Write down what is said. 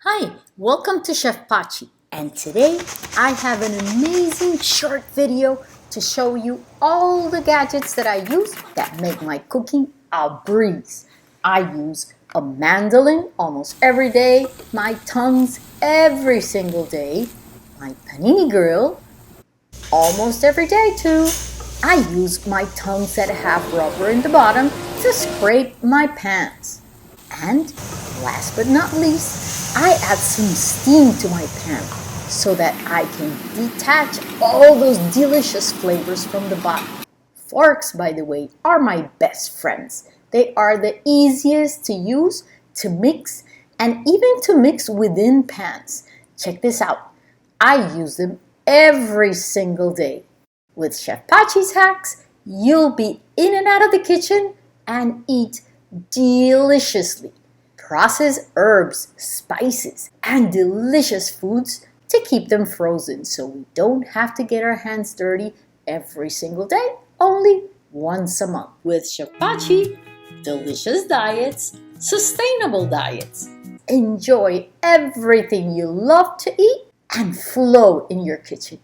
Hi, welcome to Chef Pachi, and today I have an amazing short video to show you all the gadgets that I use that make my cooking a breeze. I use a mandolin almost every day, my tongs every single day, my panini grill almost every day too. I use my tongs that have rubber in the bottom to scrape my pans. And last but not least, I add some steam to my pan so that I can detach all those delicious flavors from the bottom. Forks, by the way, are my best friends. They are the easiest to use, to mix, and even to mix within pans. Check this out. I use them every single day. With Chef Pachi's hacks, you'll be in and out of the kitchen and eat deliciously. Processed herbs, spices, and delicious foods to keep them frozen so we don't have to get our hands dirty every single day, only once a month. With Chef Pachi, delicious diets, sustainable diets. Enjoy everything you love to eat and flow in your kitchen.